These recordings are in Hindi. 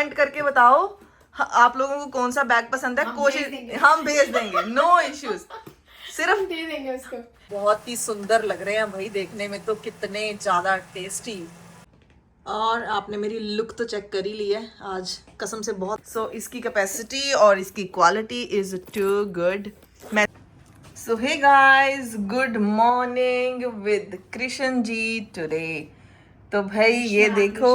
कमेंट करके बताओ आप लोगों को कौन सा बैग पसंद है। कोशिश हम भेज देंगे, नो इश्यूज, सिर्फ दे देंगे उसको। बहुत ही सुंदर लग रहे हैं भाई, देखने में तो कितने ज्यादा टेस्टी। और आपने मेरी लुक तो चेक कर ही ली है आज कसम से बहुत। सो इसकी कैपेसिटी और इसकी क्वालिटी इज टू गुड। मैं so hey guys, good morning with Krishna ji today. तो भाई ये देखो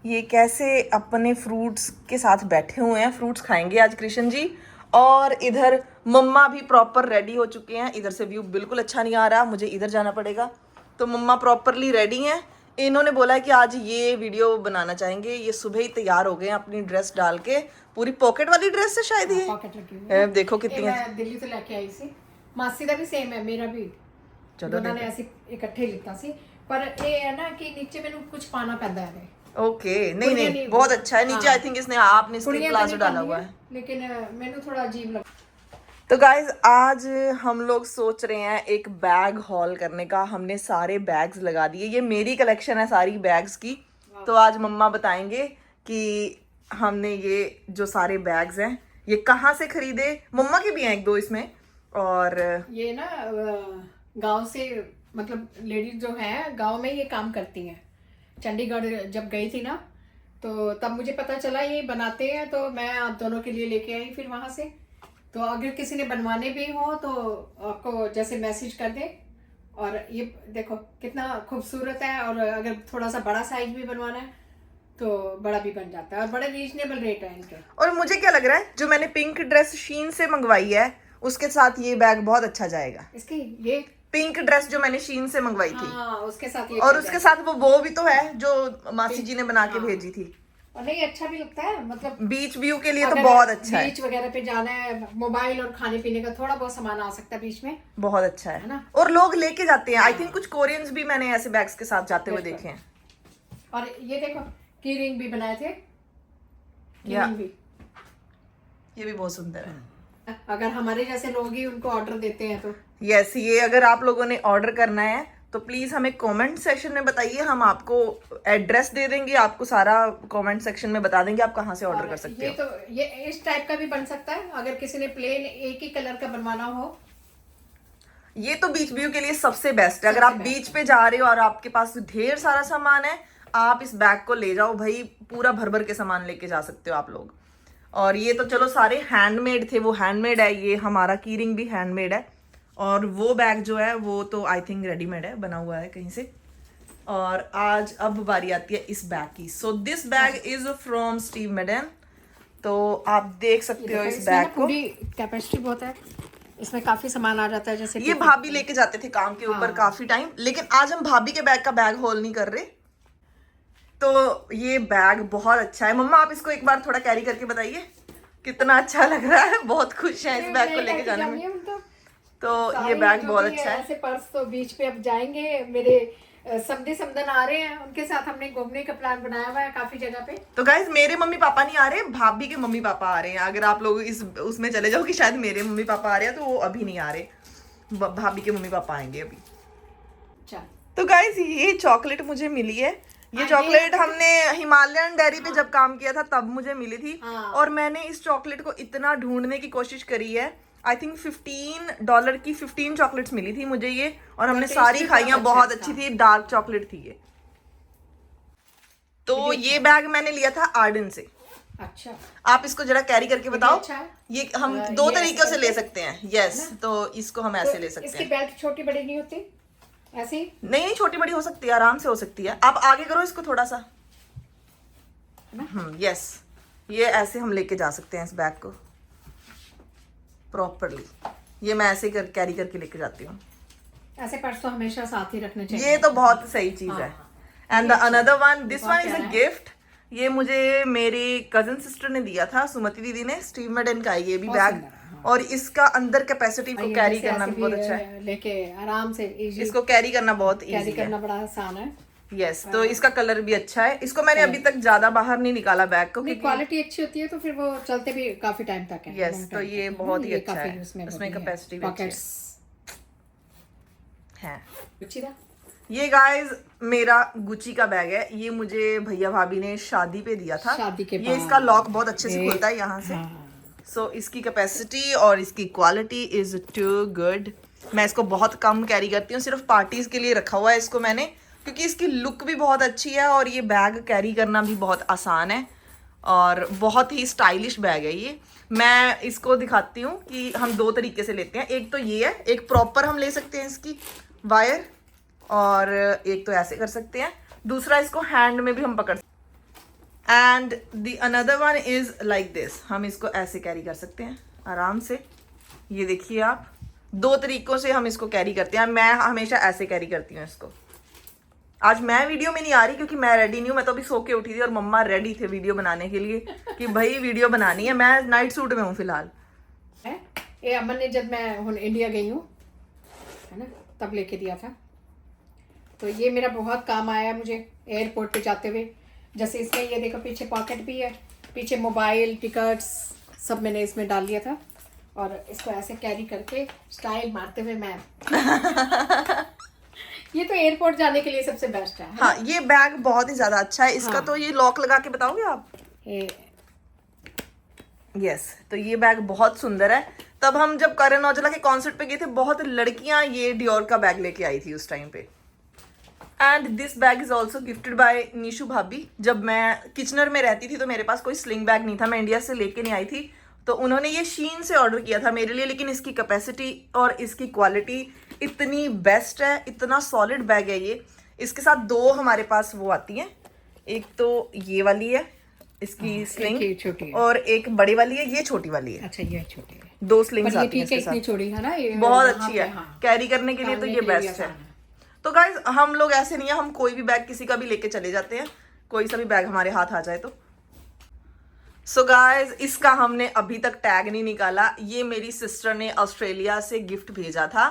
ये कैसे अपने फ्रूट्स के साथ बैठे हुए हैं, फ्रूट्स खाएंगे आज कृष्ण जी। और इधर मम्मा भी प्रॉपर रेडी हो चुके हैं। इधर से व्यू बिल्कुल अच्छा नहीं आ रहा, मुझे इधर जाना पड़ेगा। तो मम्मा प्रॉपरली रेडी हैं। इन्होंने बोला है कि आज ये वीडियो बनाना चाहेंगे। ये सुबह ही तैयार हो गए हैं अपनी ड्रेस डाल के, पूरी पॉकेट वाली ड्रेस है शायद ये। पॉकेट लगी हुई है। देखो कितनी मैं दिल्ली से लेके आई सी, मासी का भी सेम है, मेरा भी। चलो दोनों ने ऐसे इकट्ठे लिखा सी, पर ये है ना कि नीचे मैंने कुछ पाना पैदा है। ओके नहीं नहीं बहुत अच्छा है। नीचे आई थिंक इसने आपने स्लीव प्लाजो डाला हुआ है, लेकिन मैंने थोड़ा अजीब लगा। तो गाइज आज हम लोग सोच रहे हैं एक बैग हॉल करने का। हमने सारे बैग्स लगा दिए, ये मेरी कलेक्शन है सारी बैग्स की। तो आज मम्मा बताएंगे कि हमने ये जो सारे बैग्स हैं ये कहाँ से खरीदे। मम्मा के भी हैं एक दो इसमें। और ये ना गांव से, मतलब लेडीज जो है गांव में ये काम करती हैं। चंडीगढ़ जब गई थी ना तो तब मुझे पता चला ये बनाते हैं, तो मैं आप दोनों के लिए लेके आई फिर वहां से। तो अगर किसी ने बनवाने भी हो तो आपको जैसे मैसेज कर दे। और ये देखो कितना खूबसूरत है, और अगर थोड़ा सा बड़ा साइज भी बनवाना है तो बड़ा भी बन जाता है, और बड़े रीजनेबल रेट है इनके। और मुझे क्या लग रहा है जो मैंने पिंक ड्रेस शीन से मंगवाई है उसके साथ ये बैग बहुत अच्छा जाएगा। इसकी ये पिंक ड्रेस जो मैंने शीन से मंगवाई थी, हाँ उसके साथ ये, और उसके साथ वो भी तो है जो मासी जी ने बना के भेजी थी। और नहीं अच्छा भी लगता है, मतलब बीच व्यू के लिए तो बहुत अच्छा है। बीच वगैरह पे जाना है, मोबाइल और खाने पीने का थोड़ा बहुत सामान आ सकता है बीच में, बहुत अच्छा है ना। और लोग लेके जाते हैं। आई थिंक कुछ कोरियंस भी मैंने ऐसे बैग्स के साथ जाते हुए देखे हैं। और ये देखो की रिंग भी बनाए थे, या भी ये भी बहुत सुंदर है। अगर हमारे जैसे लोग ही उनको ऑर्डर देते हैं तो यस, ये अगर आप लोगों ने ऑर्डर करना है तो प्लीज हमें कमेंट सेक्शन में बताइए, हम आपको एड्रेस दे देंगे, आपको सारा कमेंट सेक्शन में बता देंगे आप कहाँ से ऑर्डर कर सकते हो। तो ये इस टाइप का भी बन सकता है अगर किसी ने प्लेन एक ही कलर का बनवाना हो। ये तो बीच व्यू के लिए सबसे बेस्ट है। अगर आप बीच पे जा रहे हो और आपके पास ढेर सारा सामान है, आप इस बैग को ले जाओ भाई, पूरा भर भर के सामान लेके जा सकते हो आप लोग। और ये तो चलो सारे हैंडमेड थे, वो हैंडमेड है। ये हमारा की रिंग भी हैंडमेड है, और वो बैग जो है वो तो आई थिंक रेडीमेड है, बना हुआ है कहीं से। और आज अब बारी आती है इस बैग की। So this bag is from Steve मैडन। तो आप देख सकते हो इस बैग को, कैपेसिटी बहुत है, इसमें काफी सामान आ जाता है। जैसे ये भाभी लेके जाते थे काम के ऊपर काफी टाइम, लेकिन आज हम भाभी के बैग का बैग होल नहीं कर रहे। तो ये बैग बहुत अच्छा है। मम्मा आप इसको एक बार थोड़ा कैरी करके बताइए कितना अच्छा लग रहा है। बहुत खुश है इस बैग को लेके जाने में। तो ये बैग बहुत अच्छा है। ऐसे पर्स तो बीच पे अब जाएंगे, मेरे समधी समधन आ रहे हैं, उनके साथ हमने घूमने का प्लान बनाया हुआ है काफी जगह पे। तो गाइज मेरे मम्मी पापा नहीं आ रहे, भाभी के मम्मी पापा आ रहे हैं। अगर आप लोग इस उसमें चले जाओ कि शायद मेरे मम्मी पापा आ रहे हैं, तो वो अभी नहीं आ रहे, भाभी के मम्मी पापा आएंगे अभी। तो गाइज ये चॉकलेट मुझे मिली है। ये चॉकलेट हमने हिमालयन डेयरी पे जब काम किया था तब मुझे मिली थी। और मैंने इस चॉकलेट को इतना ढूंढने की कोशिश करी है। आई थिंक $15 की 15 चॉकलेट्स मिली थी मुझे ये, और हमने सारी खाई, बहुत अच्छी थी, डार्क चॉकलेट थी ये। तो ये बैग मैंने लिया था आर्डन से। अच्छा, आप इसको जरा कैरी करके बताओ। अच्छा है। ये हम दो तरीकों से ले सकते हैं। यस, तो इसको हम ऐसे ले सकते हैं। इसकी बेल्ट छोटी बड़ी नहीं होती ऐसी? नहीं, छोटी बड़ी हो सकती है, आराम से हो सकती है। आप आगे करो इसको थोड़ा सा। यस, ये ऐसे हम लेके जा सकते हैं इस बैग को प्रॉपरली। ये मैं ऐसे कैरी करके लेके जाती हूँ। ऐसे पर्स तो हमेशा साथ ही रखने चाहिए। ये तो बहुत सही चीज है। And the another one, this one is a gift. ये मुझे मेरी कजिन सिस्टर ने दिया था, सुमति दीदी ने। स्टीव मैडन का है ये भी बैग, और इसका अंदर कैपेसिटी को कैरी करना भी बहुत अच्छा है। लेके आराम से इसको कैरी करना बहुत इजी है, कैरी करना बड़ा आसान है। यस, तो इसका कलर भी अच्छा है। इसको मैंने अभी तक ज्यादा बाहर नहीं निकाला बैग को, क्योंकि क्वालिटी अच्छी होती है तो फिर वो चलते भी काफी टाइम तक है। यस, तो ये बहुत ही अच्छा है। उसमें कैपेसिटी भी अच्छी है। ये गाइस मेरा गुची का बैग है, ये मुझे भैया भाभी ने शादी पे दिया था। शादी के ये इसका लॉक बहुत अच्छे से खुलता है यहाँ से। सो इसकी कैपेसिटी और इसकी क्वालिटी इज टू गुड। मैं इसको बहुत कम कैरी करती हूँ, सिर्फ पार्टीज के लिए रखा हुआ है इसको मैंने, क्योंकि इसकी लुक भी बहुत अच्छी है और ये बैग कैरी करना भी बहुत आसान है और बहुत ही स्टाइलिश बैग है ये। मैं इसको दिखाती हूँ कि हम दो तरीके से लेते हैं। एक तो ये है, एक प्रॉपर हम ले सकते हैं इसकी वायर, और एक तो ऐसे कर सकते हैं, दूसरा इसको हैंड में भी हम पकड़ सकते हैं। And the another one is like this, हम इसको ऐसे कैरी कर सकते हैं आराम से। ये देखिए आप, दो तरीकों से हम इसको कैरी करते हैं। मैं हमेशा ऐसे कैरी करती हूँ इसको। आज मैं वीडियो में नहीं आ रही क्योंकि मैं रेडी नहीं हूँ, मैं तो अभी सो के उठी थी और मम्मा रेडी थे वीडियो बनाने के लिए कि भाई वीडियो बनानी है। मैं नाइट सूट में हूँ फिलहाल। ये अमन ने जब मैं इंडिया गई हूँ है ना, तब लेके दिया था। तो ये मेरा बहुत काम आया मुझे एयरपोर्ट पे जाते हुए। जैसे इसमें ये देखो पीछे पॉकेट भी है, पीछे मोबाइल टिकट्स सब मैंने इसमें डाल लिया था और इसको ऐसे कैरी करके स्टाइल मारते हुए मैं ये तो एयरपोर्ट जाने के लिए सबसे बेस्ट है। हाँ, ये बैग बहुत ही ज्यादा अच्छा है इसका। हाँ। तो ये लॉक लगा के बताओगे आप? यस, तो ये बैग बहुत सुंदर है। तब हम जब करण औजला के कॉन्सर्ट पे गए थे, बहुत लड़कियां ये डियोर का बैग लेके आई थी उस टाइम पे। And this bag is also gifted bye Nishu भाभी। जब मैं किचनर में रहती थी तो मेरे पास कोई स्लिंग बैग नहीं था, मैं इंडिया से लेके नहीं आई थी, तो उन्होंने ये शीन से ऑर्डर किया था मेरे लिए। लेकिन इसकी कैपेसिटी और इसकी क्वालिटी इतनी बेस्ट है, इतना सॉलिड बैग है ये। इसके साथ दो हमारे पास वो आती हैं, एक तो ये वाली है इसकी स्लिंग, छोटी और एक बड़ी वाली है, ये छोटी वाली है। अच्छा, ये छोटी है। दो स्लिंग्स आती हैं इसके साथ। इतनी छोटी है ना, ये बहुत अच्छी है। हाँ। कैरी करने के लिए तो ये बेस्ट है। तो गाइज हम लोग ऐसे नहीं है, हम कोई भी बैग किसी का भी लेके चले जाते हैं, कोई सा भी बैग हमारे हाथ आ जाए तो। सो गाइज इसका हमने अभी तक टैग नहीं निकाला। ये मेरी सिस्टर ने ऑस्ट्रेलिया से गिफ्ट भेजा था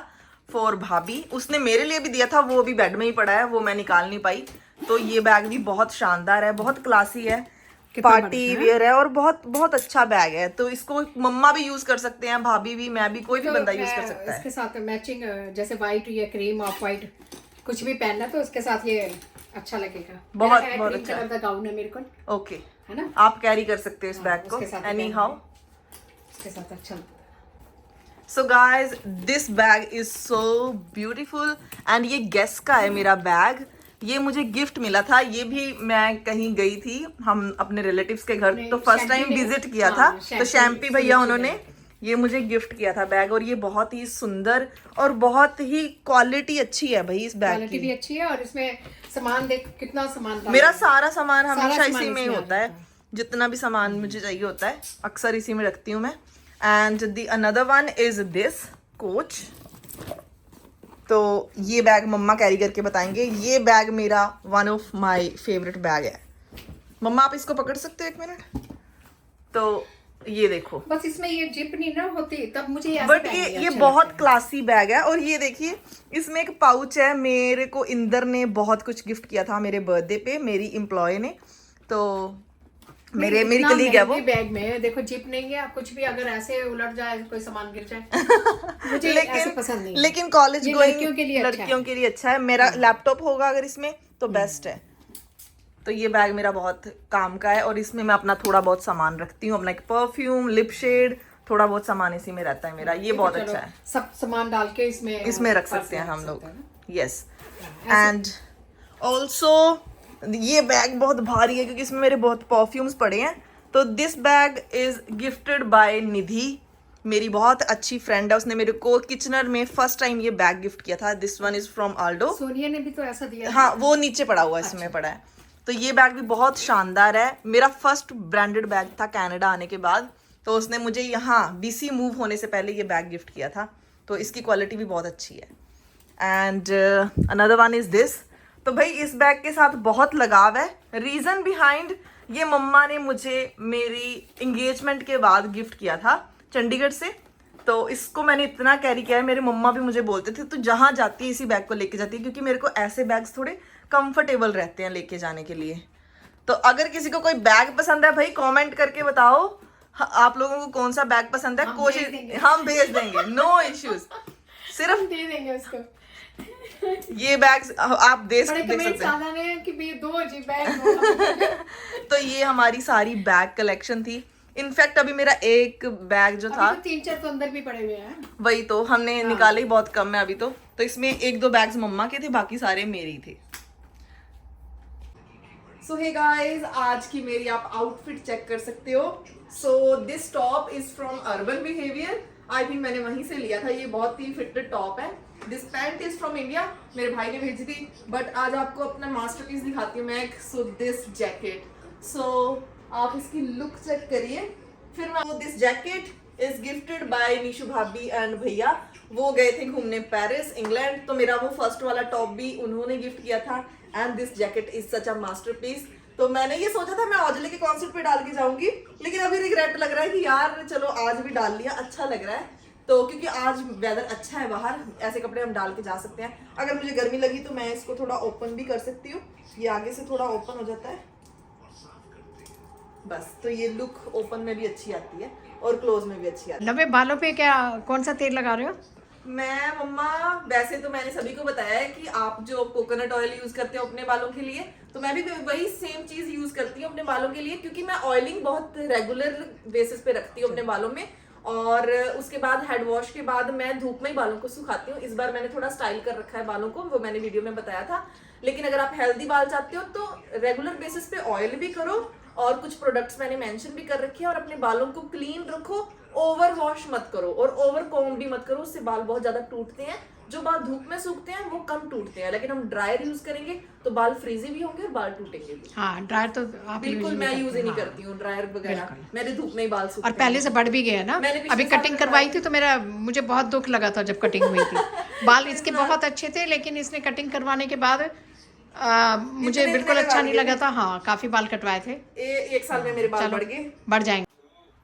फॉर भाभी। उसने मेरे लिए भी दिया था, वो अभी बेड में ही पड़ा है, वो मैं निकाल नहीं पाई। तो ये बैग भी बहुत शानदार है, बहुत क्लासी है, पार्टी वियर है और बहुत बहुत अच्छा बैग है। तो इसको मम्मा भी यूज कर सकते हैं, भाभी भी, मैं भी, कोई भी बंदा यूज कर सकता है। इसके साथ मैचिंग जैसे व्हाइट या क्रीम ऑफ व्हाइट कुछ भी पहनना तो उसके साथ ये अच्छा लगेगा। बहुत बहुत अच्छा कलर का गाउन है मेरे को। ओके, है ना, आप कैरी कर सकते हो इस बैग को एनी हाउ, इसके साथ अच्छा। So guys this bag is so beautiful and ये गेस का है मेरा बैग। ये मुझे गिफ्ट मिला था, ये भी मैं कहीं गई थी, हम अपने रिलेटिव्स के घर, तो फर्स्ट टाइम विजिट किया था, तो शैम्पी भैया उन्होंने ये मुझे गिफ्ट किया था बैग। और ये बहुत ही सुंदर और बहुत ही क्वालिटी अच्छी है भाई इस बैग की। क्वालिटी भी अच्छी है और इसमें सामान देख कितना सामान। मेरा सारा सामान हमेशा इसी में ही होता है, जितना भी सामान मुझे चाहिए होता है अक्सर इसी में रखती हूँ मैं। And the another one is this coach. तो ये बैग मम्मा कैरी करके बताएंगे। ये बैग मेरा one of my favourite bag है। मम्मा आप इसको पकड़ सकते हो एक मिनट? तो ये देखो, बस इसमें ये जिप नहीं ना होती तब मुझे ऐसे बट ये बहुत क्लासी बैग है। और ये देखिए इसमें एक पाउच है। मेरे को इंदर ने बहुत कुछ गिफ्ट किया था मेरे बर्थडे पे, मेरी एम्प्लॉय ने। तो मेरी कलीग है वो। बैग में देखो जिप नहीं है, कुछ भी अगर ऐसे उलट जाए, कोई सामान गिर जाए मुझे ऐसे पसंद नहीं। लेकिन कॉलेज गोइंग लड़कियों के लिए अच्छा है। मेरा लैपटॉप होगा अगर इसमें तो बेस्ट है। तो ये बैग मेरा बहुत काम का है और इसमें मैं अपना थोड़ा बहुत सामान रखती हूँ, अपना एक परफ्यूम, लिप शेड, थोड़ा बहुत सामान इसी में रहता है मेरा। ये बहुत अच्छा है, सब सामान डाल के इसमें रख सकते हैं हम लोग। यस, एंड ऑल्सो ये बैग बहुत भारी है क्योंकि इसमें मेरे बहुत परफ्यूम्स पड़े हैं। तो this bag is gifted by Nidhi, मेरी बहुत अच्छी फ्रेंड है। उसने मेरे को किचनर में फर्स्ट टाइम ये बैग गिफ्ट किया था। This one is from Aldo. Sonia ने भी तो ऐसा दिया। हाँ, वो नीचे पड़ा हुआ इसमें। अच्छा। पड़ा है। तो ये बैग भी बहुत शानदार है, मेरा फर्स्ट ब्रांडेड बैग था कनाडा आने के बाद। तो उसने मुझे यहाँ BC मूव होने से पहले ये बैग गिफ्ट किया था। तो इसकी क्वालिटी भी बहुत अच्छी है। And another one is this. तो भाई इस बैग के साथ बहुत लगाव है। रीजन बिहाइंड, ये मम्मा ने मुझे मेरी एंगेजमेंट के बाद गिफ्ट किया था चंडीगढ़ से। तो इसको मैंने इतना कैरी किया है, मेरे मम्मा भी मुझे बोलते थे तो जहाँ जाती है इसी बैग को लेके जाती है, क्योंकि मेरे को ऐसे बैग्स थोड़े कंफर्टेबल रहते हैं लेके जाने के लिए। तो अगर किसी को कोई बैग पसंद है भाई कमेंट करके बताओ आप लोगों को कौन सा बैग पसंद है। कोशिश हम भेज देंगे, नो इश्यूज, सिर्फ दे देंगे उसको। ये बैग्स आप देख बड़े देख कमेंट्स सकते हैं। आ रहे हैं कि भैया 2 जी बैग तो ये हमारी सारी बैग कलेक्शन थी। इनफैक्ट अभी मेरा एक बैग जो था, अभी तो 3-4 तो अंदर भी पड़े हुए हैं। वही तो हमने हाँ। निकाले ही बहुत कम है अभी तो इसमें 1-2 बैग्स मम्मा के थे, बाकी सारे मेरे ही थे। सो हे गाइस, आज की मेरी आप आउटफिट चेक कर सकते हो। So this top is from urban behaviour, I think मैंने वहीं से लिया था। ये बहुत ही फिटेड टॉप है। This pant is from India, मेरे भाई ने भेजी थी, बट आज आपको अपना मास्टरपीस दिखाती हूँ मैं। सो दिस जैकेट, सो आप इसकी लुक चेक करिए। फिर मैं this jacket is gifted bye Nishu भाभी एंड भैया। वो गए थे घूमने पेरिस इंग्लैंड, तो मेरा वो फर्स्ट वाला टॉप भी उन्होंने गिफ्ट किया था। And this jacket is such a masterpiece. तो मैंने ये सोचा था मैं औजले के कॉन्सर्ट पे डाल के जाऊंगी, लेकिन अभी रिग्रेट लग रहा है कि यार चलो आज भी डाल लिया, अच्छा लग रहा है। तो क्योंकि आज वेदर अच्छा है बाहर, ऐसे कपड़े हम डाल के जा सकते हैं। अगर मुझे गर्मी लगी तो मैं इसको थोड़ा ओपन भी कर सकती हूँ, ये आगे से थोड़ा ओपन हो जाता है बस। तो ये लुक ओपन में भी अच्छी आती है और क्लोज में भी अच्छी आती है। नवे बालों पे क्या कौन सा तेल लगा रहे हो? मैं मम्मा, वैसे तो मैंने सभी को बताया है कि आप जो कोकोनट ऑयल यूज करते हो अपने बालों के लिए, तो मैं भी वही सेम चीज यूज करती हूँ अपने बालों के लिए, क्योंकि मैं ऑयलिंग बहुत रेगुलर बेसिस पे रखती हूँ अपने बालों में। और उसके बाद हेड वॉश के बाद मैं धूप में ही बालों को सुखाती हूँ। इस बार मैंने थोड़ा स्टाइल कर रखा है बालों को, वो मैंने वीडियो में बताया था। लेकिन अगर आप हेल्दी बाल चाहते हो तो रेगुलर बेसिस पे ऑयल भी करो, और कुछ प्रोडक्ट्स मैंने मेंशन भी कर रखे हैं। और अपने बालों को क्लीन रखो, ओवर वॉश मत करो और ओवर कॉम्ब भी मत करो, उससे बाल बहुत ज्यादा टूटते हैं। जो बाल धूप में सूखते हैं वो कम टूटते हैं, लेकिन हम ड्रायर यूज करेंगे तो बाल फ्रीजी भी होंगे और बाल टूटेंगे भी। हाँ, ड्रायर तो आप बिल्कुल मैं यूज ही नहीं करती हूँ ड्रायर वगैरह, मेरे धूप में ही बाल सूखते और पहले से बढ़ भी गया ना। मैंने पिछले अभी साल कटिंग में करवाई थी तो मुझे बहुत दुख लगा था जब कटिंग हुई थी। बाल इसके बहुत अच्छे थे, लेकिन इसने कटिंग करवाने के बाद मुझे इतने बिल्कुल लगा अच्छा नहीं दिए लगा था। हाँ, काफी बाल कटवाए थे। एक साल में मेरे बाल चलो, बढ़ गए। बढ़ जाएंगे।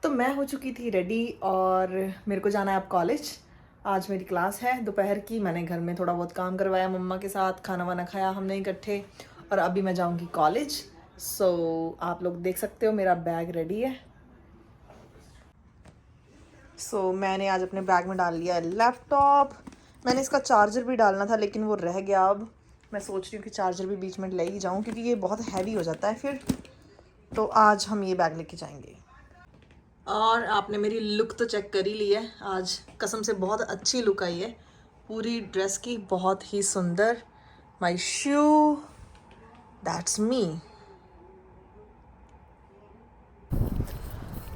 तो मैं हो चुकी थी रेडी और मेरे को जाना है अब कॉलेज। आज मेरी क्लास है दोपहर की। मैंने घर में थोड़ा बहुत काम करवाया मम्मा के साथ, खाना वाना खाया हमने इकट्ठे, और अभी मैं जाऊंगी कॉलेज। सो आप लोग देख सकते हो मेरा बैग रेडी है। सो मैंने आज अपने बैग में डाल लिया है लैपटॉप। मैंने इसका चार्जर भी डालना था लेकिन वो रह गया। अब मैं सोच रही हूँ कि चार्जर भी बीच में ले ही जाऊँ, क्योंकि ये बहुत हैवी हो जाता है फिर। तो आज हम ये बैग लेके जाएंगे। और आपने मेरी लुक तो चेक कर ही ली है। आज कसम से बहुत अच्छी लुक आई है पूरी ड्रेस की, बहुत ही सुंदर। माई शू, दैट्स मी।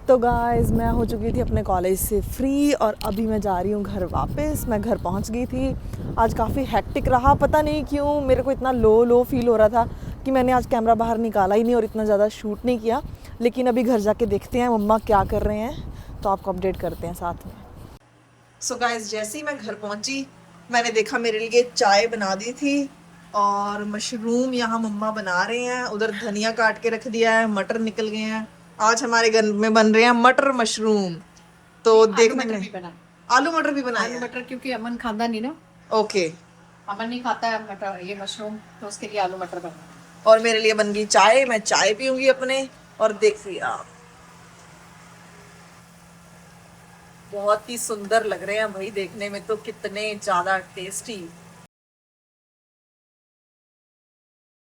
तो गाइस, मैं हो चुकी थी अपने कॉलेज से फ्री और अभी मैं जा रही हूँ घर वापस। मैं घर पहुँच गई थी। आज काफ़ी हेक्टिक रहा, पता नहीं क्यों मेरे को इतना लो फील हो रहा था कि मैंने आज कैमरा बाहर निकाला ही नहीं और इतना ज़्यादा शूट नहीं किया। लेकिन अभी घर जाके देखते हैं मम्मा क्या कर रहे हैं, तो आपको अपडेट करते हैं साथ में। सो गाइस, जैसे ही मैं घर पहुँची मैंने देखा मेरे लिए चाय बना दी थी और मशरूम यहाँ मम्मा बना रहे हैं। उधर धनिया काट के रख दिया है, मटर निकल गए हैं। आज हमारे घर में बन रहे हैं मटर मशरूम। तो देखने में आलू मटर भी बनाए आलू मटर, क्योंकि अमन खाता नहीं ना। ओके, अमन नहीं खाता है मटर, ये मशरूम, तो उसके लिए आलू मटर बना। और मेरे लिए बन गई चाय। मैं चाय पीऊंगी अपने। और देखिए आप, बहुत ही सुंदर लग रहे हैं भाई देखने में तो, कितने ज्यादा टेस्टी।